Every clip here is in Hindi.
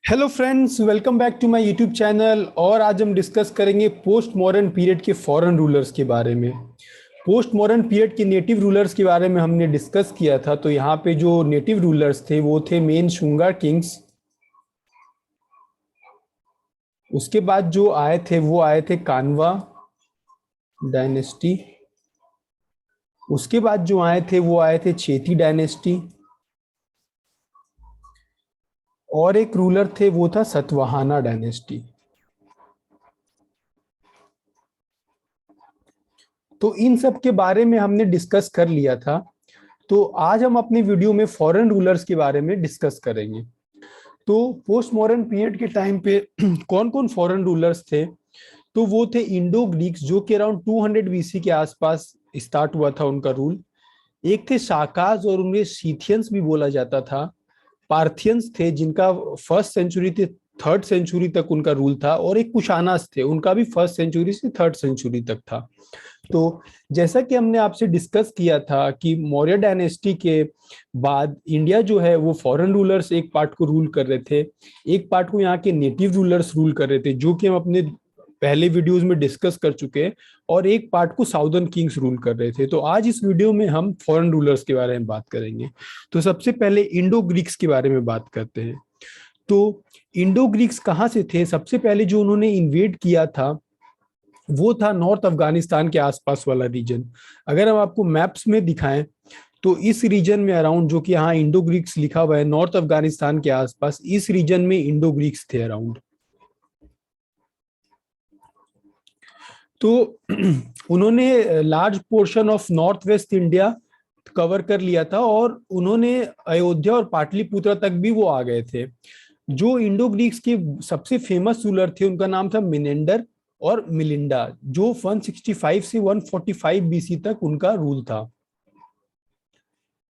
Hello friends, welcome back to my YouTube channel. और आज हम डिस्कस करेंगे पोस्ट मॉडर्न पीरियड के फॉरेन रूलर्स के बारे में। पोस्ट मॉडर्न पीरियड के नेटिव रूलर्स के बारे में हमने डिस्कस किया था। तो यहाँ पे जो नेटिव रूलर्स थे वो थे मेन शुंगा किंग्स। उसके बाद जो आए थे वो आए थे कानवा डायनेस्टी। उसके बाद जो आए थे वो आए थे चेती डायनेस्टी। और एक रूलर थे वो था सतवाहाना डायनेस्टी। तो इन सब के बारे में हमने डिस्कस कर लिया था। तो आज हम अपनी वीडियो में फॉरेन रूलर्स के बारे में डिस्कस करेंगे। तो पोस्ट मॉडर्न पीरियड के टाइम पे कौन कौन फॉरेन रूलर्स थे? तो वो थे इंडो ग्रीक्स, जो कि अराउंड 200 बीसी के आसपास स्टार्ट हुआ था उनका रूल। एक थे शाकाज, और उन्हें सीथियंस भी बोला जाता था। पार्थियंस थे जिनका फर्स्ट सेंचुरी से थर्ड सेंचुरी तक उनका रूल था। और एक कुशानास थे, उनका भी फर्स्ट सेंचुरी से थर्ड सेंचुरी तक था। तो जैसा कि हमने आपसे डिस्कस किया था कि मौर्य डायनेस्टी के बाद इंडिया जो है वो फॉरेन रूलर्स एक पार्ट को रूल कर रहे थे, एक पार्ट को यहाँ के नेटिव रूलर्स रूल कर रहे थे, जो कि हम अपने पहले वीडियोस में डिस्कस कर चुके हैं। और एक पार्ट को साउदर्न किंग्स रूल कर रहे थे। तो आज इस वीडियो में हम फॉरेन रूलर्स के बारे में बात करेंगे। तो सबसे पहले इंडो ग्रीक्स के बारे में बात करते हैं। तो इंडो ग्रीक्स कहाँ से थे? सबसे पहले जो उन्होंने इन्वेड किया था वो था नॉर्थ अफगानिस्तान के आसपास वाला रीजन। अगर हम आपको मैप्स में दिखाएं तो इस रीजन में अराउंड, जो कि यहाँ इंडो ग्रीक्स लिखा हुआ है, नॉर्थ अफगानिस्तान के आसपास इस रीजन में इंडो ग्रीक्स थे अराउंड। तो उन्होंने large portion of north west India cover कर लिया था, और उन्होंने अयोध्या और पाटलिपुत्र तक भी वो आ गए थे। जो इंडो ग्रीक्स के सबसे फेमस रूलर थे उनका नाम था मिनेंडर और मिलिंडा, जो 165 से 145 बीसी तक उनका रूल था।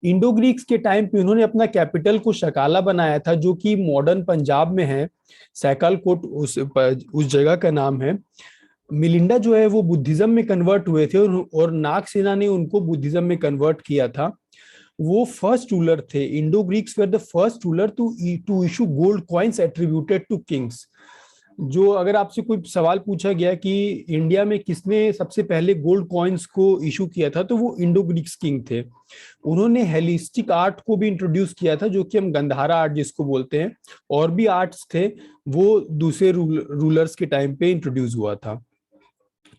इंडो ग्रीक्स के टाइम पे उन्होंने अपना कैपिटल को शकाला बनाया था, जो कि मॉडर्न पंजाब में है। सैकालकोट उस जगह का नाम है। मिलिंडा जो है वो बुद्धिज्म में कन्वर्ट हुए थे, और नागसेना ने उनको बुद्धिज्म में कन्वर्ट किया था। वो फर्स्ट रूलर थे। Indo Greeks were the first ruler to issue gold coins attributed to kings. जो अगर आपसे कोई सवाल पूछा गया कि इंडिया में किसने सबसे पहले गोल्ड कॉइन्स को इशू किया था, तो वो इंडो ग्रीक्स किंग थे। उन्होंने हेलिस्टिक आर्ट को भी इंट्रोड्यूस किया था, जो कि हम गंधारा आर्ट जिसको बोलते हैं। और भी आर्ट्स थे, वो दूसरे रूलर्स के टाइम पे इंट्रोड्यूस हुआ था।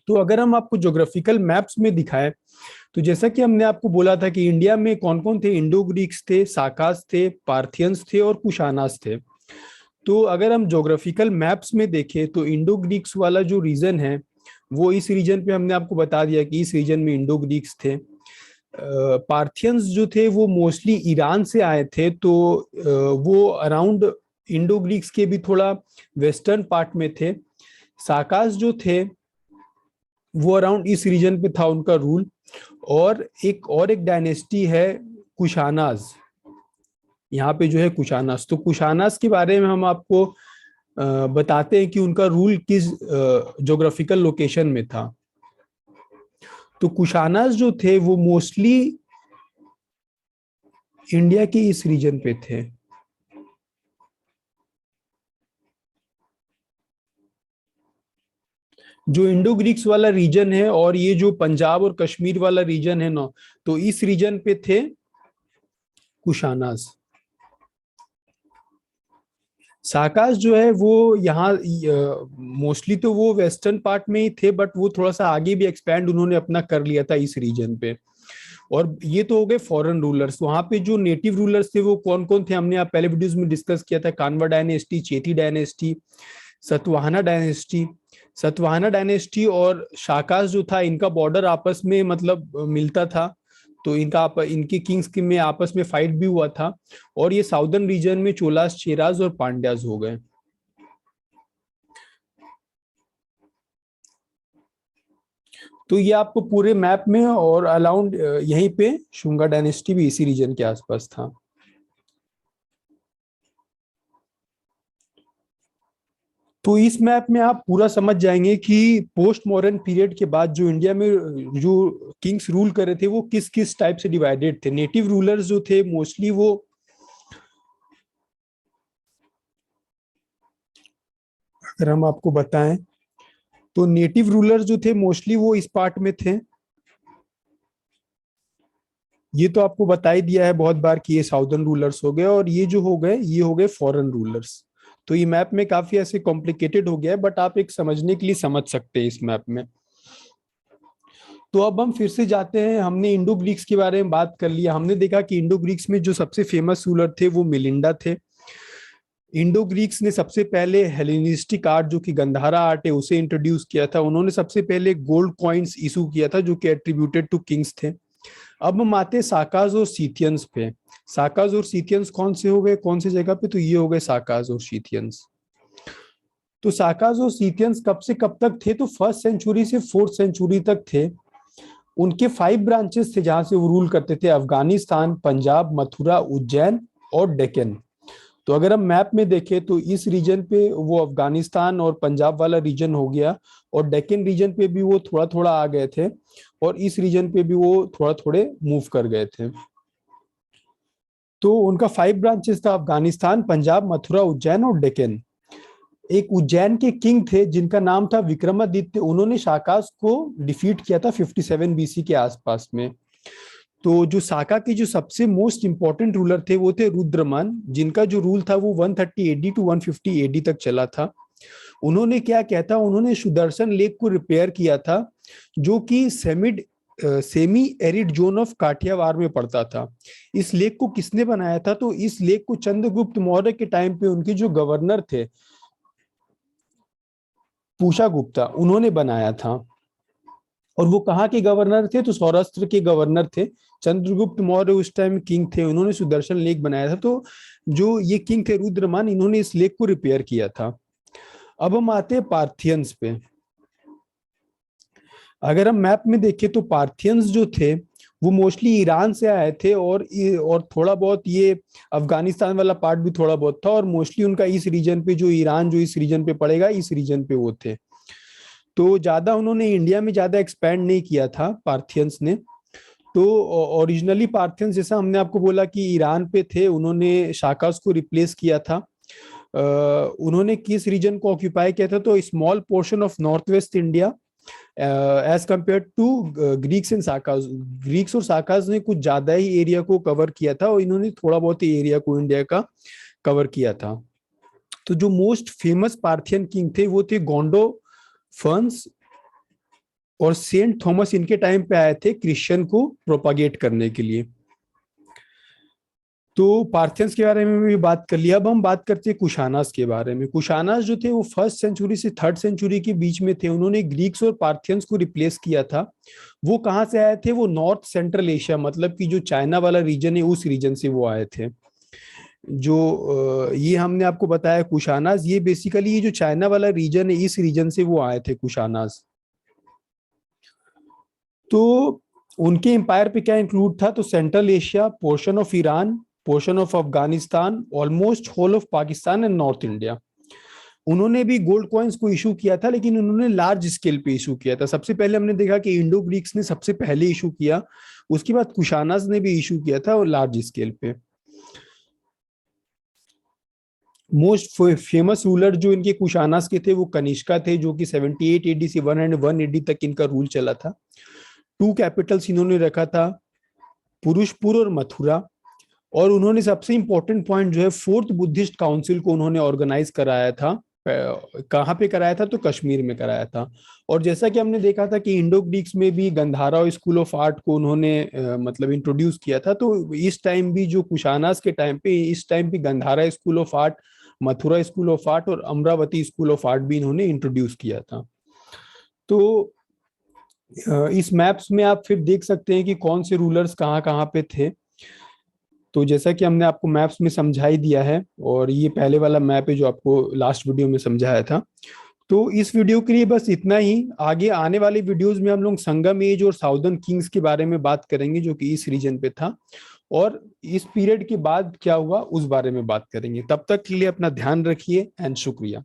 तो अगर हम आपको ज्योग्राफिकल मैप्स में दिखाएं, तो जैसा कि हमने आपको बोला था कि इंडिया में कौन कौन थे, इंडो ग्रीक्स थे, साकास थे, पार्थियंस थे और कुशानास थे। तो अगर हम ज्योग्राफिकल मैप्स में देखें तो इंडो ग्रीक्स वाला जो रीजन है वो इस रीजन पे हमने आपको बता दिया कि इस रीजन में इंडो ग्रीक्स थे। पार्थियंस जो थे वो मोस्टली ईरान से आए थे, तो वो अराउंड इंडो ग्रीक्स के भी थोड़ा वेस्टर्न पार्ट में थे। साकास जो थे वो अराउंड इस रीजन पे था उनका रूल। और एक डायनेस्टी है कुशानाज। यहाँ पे जो है कुशानास, तो कुशानास के बारे में हम आपको बताते हैं कि उनका रूल किस ज्योग्राफिकल लोकेशन में था। तो कुशानास जो थे वो मोस्टली इंडिया के इस रीजन पे थे। जो इंडो ग्रीक्स वाला रीजन है और ये जो पंजाब और कश्मीर वाला रीजन है ना, तो इस रीजन पे थे कुशानास। साकास जो है वो यहाँ मोस्टली तो वो वेस्टर्न पार्ट में ही थे, बट वो थोड़ा सा आगे भी एक्सपैंड उन्होंने अपना कर लिया था इस रीजन पे। और ये तो हो गए फॉरेन रूलर्स। वहां पे जो नेटिव रूलर्स थे वो कौन कौन थे, हमने आप पहले वीडियोस में डिस्कस किया था। Kanva dynasty, Chedi dynasty, Satavahana dynasty. Satavahana dynasty और शाकास जो था, इनका बॉर्डर आपस में मतलब मिलता था। तो इनके किंग्स के में आपस में फाइट भी हुआ था। और ये साउदर्न रीजन में चोलास, चेराज और पांड्याज हो गए। तो ये आपको पूरे मैप में और अलाउंड यहीं पे शुंगा डायनेस्टी भी इसी रीजन के आसपास था। तो इस मैप में आप पूरा समझ जाएंगे कि पोस्ट मॉडर्न पीरियड के बाद जो इंडिया में जो किंग्स रूल कर रहे थे वो किस किस टाइप से डिवाइडेड थे। नेटिव रूलर्स जो थे मोस्टली वो अगर हम आपको बताएं तो नेटिव रूलर जो थे मोस्टली वो इस पार्ट में थे। ये तो आपको बता ही दिया है बहुत बार कि ये साउदर्न रूलर्स हो गए, और ये जो हो गए ये हो गए फॉरेन रूलर्स। तो ये मैप में काफी ऐसे कॉम्प्लिकेटेड हो गया है, बट आप एक समझने के लिए समझ सकते हैं इस मैप में। तो अब हम फिर से जाते हैं, हमने इंडो ग्रीक्स के बारे में बात कर लिया। हमने देखा कि इंडो ग्रीक्स में जो सबसे फेमस रूलर थे वो मिलिंडा थे। इंडो ग्रीक्स ने सबसे पहले हेलेनिस्टिक आर्ट जो कि गंधारा आर्ट है उसे इंट्रोड्यूस किया था। उन्होंने सबसे पहले गोल्ड कॉइन्स इशू किया था जो कि एट्रीब्यूटेड टू किंग्स थे। अब हम आते हैं साकाज और सीथियंस पे। साकाज और सीथियंस कौन से हो गए, कौन सी जगह पे, तो ये हो गए साकाज और सीथियंस। तो साकाज और सीथियंस कब से कब तक थे, तो फर्स्ट सेंचुरी से फोर्थ सेंचुरी तक थे। उनके 5 ब्रांचेस थे जहां से वो रूल करते थे, अफगानिस्तान, पंजाब, मथुरा, उज्जैन और डेक्कन। तो अगर हम मैप में देखें तो इस रीजन पे वो अफगानिस्तान और पंजाब वाला रीजन हो गया, और डेक्कन रीजन पे भी वो थोड़ा थोड़ा आ गए थे, और इस रीजन पे भी वो थोड़ा थोड़े मूव कर गए थे। तो उनका 5 ब्रांचेस था, अफगानिस्तान, पंजाब, मथुरा, उज्जैन और डेक्कन। एक उज्जैन के किंग थे जिनका नाम था विक्रमादित्य। उन्होंने शाकास को डिफीट किया था 57 बीसी के आसपास में। तो जो साका के जो सबसे मोस्ट इंपॉर्टेंट रूलर थे वो थे रुद्रमन, जिनका जो रूल था वो 130 एडी टू 150 एडी तक चला था। उन्होंने क्या किया था, उन्होंने सुदर्शन लेक को रिपेयर किया था, जो कि semi arid zone of Kathiawar में पड़ता था। इस लेक को किसने बनाया था, तो इस लेक को चंद्रगुप्त मौर्य के टाइम पे उनके जो गवर्नर थे पूषा गुप्ता, उन्होंने बनाया था। और वो कहाँ के गवर्नर थे, तो सौराष्ट्र के गवर्नर थे। चंद्रगुप्त मौर्य उस टाइम किंग थे, उन्होंने सुदर्शन लेक बनाया था। तो जो ये किंग थे रुद्रमान, इन्होंने इस लेक को रिपेयर किया था। अब हम आते हैं पार्थियंस पे। अगर हम मैप में देखें तो पार्थियंस जो थे वो मोस्टली ईरान से आए थे, और थोड़ा बहुत ये अफगानिस्तान वाला पार्ट भी थोड़ा बहुत था, और मोस्टली उनका इस रीजन पे, जो ईरान जो इस रीजन पे पड़ेगा, इस रीजन पे वो थे। तो ज्यादा उन्होंने इंडिया में ज्यादा एक्सपैंड नहीं किया था पार्थियंस ने। तो ओरिजिनली पार्थियंस, जैसा हमने आपको बोला कि ईरान पे थे, उन्होंने शाकास को रिप्लेस किया था। उन्होंने किस रीजन को ऑक्यूपाई किया था, तो small portion of north west India as compare to Greeks and Sakas. Greeks और साकाज ने कुछ ज्यादा ही एरिया को कवर किया था, और इन्होंने थोड़ा बहुत ही एरिया को इंडिया का कवर किया था। तो जो मोस्ट फेमस पार्थियन किंग थे वो थे गोंडो फर्न्स और सेंट थॉमस। इनके टाइम पे आए थे क्रिश्चियन को प्रोपागेट करने के लिए। तो पार्थियंस के बारे में भी बात कर लिया। अब हम बात करते हैं कुशानास के बारे में। कुशानास जो थे वो फर्स्ट सेंचुरी से थर्ड सेंचुरी के बीच में थे। उन्होंने ग्रीक्स और पार्थियंस को रिप्लेस किया था। वो कहाँ से आए थे, वो नॉर्थ सेंट्रल एशिया, मतलब कि जो चाइना वाला रीजन है उस रीजन से वो आए थे। जो ये हमने आपको बताया कुशानास, ये बेसिकली ये जो चाइना वाला रीजन है इस रीजन से वो आए थे कुशानास। तो उनके एम्पायर पे क्या इंक्लूड था, तो central Asia, portion of Iran, portion of Afghanistan, almost whole of Pakistan and north India. उन्होंने भी गोल्ड कॉइन्स को इशू किया था, लेकिन उन्होंने लार्ज स्केल पे इशू किया था। सबसे पहले हमने देखा कि इंडो ग्रीक्स ने सबसे पहले इशू किया, उसके बाद कुशानास ने भी इशू किया था, और लार्ज स्केल पे। मोस्ट फेमस रूलर जो इनके कुशानास के थे वो कनिष्का थे, जो कि 78 एडी से 101 एडी तक इनका रूल चला था। 2 कैपिटल्स इन्होंने रखा था, पुरुषपुर और मथुरा। और उन्होंने सबसे इंपॉर्टेंट पॉइंट जो है, फोर्थ बुद्धिस्ट काउंसिल को उन्होंने ऑर्गेनाइज कराया था। कहाँ पे कराया था, तो कश्मीर में कराया था। और जैसा कि हमने देखा था कि इंडो ग्रीक्स में भी गंधारा स्कूल ऑफ आर्ट को उन्होंने मतलब इंट्रोड्यूस किया था। तो इस टाइम भी जो कुशानास के टाइम पे, इस टाइम पे Gandhara school of art, Mathura school of art और अमरावती स्कूल ऑफ आर्ट भी इन्होंने इंट्रोड्यूस किया था। तो इस मैप्स में आप फिर देख सकते हैं कि कौन से रूलर्स कहाँ कहाँ पे थे। तो जैसा कि हमने आपको मैप्स में समझा ही दिया है, और ये पहले वाला मैप है जो आपको लास्ट वीडियो में समझाया था। तो इस वीडियो के लिए बस इतना ही। आगे आने वाले वीडियोस में हम लोग संगम एज और साउदर्न किंग्स के बारे में बात करेंगे, जो कि इस रीजन पे था, और इस पीरियड के बाद क्या हुआ उस बारे में बात करेंगे। तब तक के लिए अपना ध्यान रखिए एंड शुक्रिया।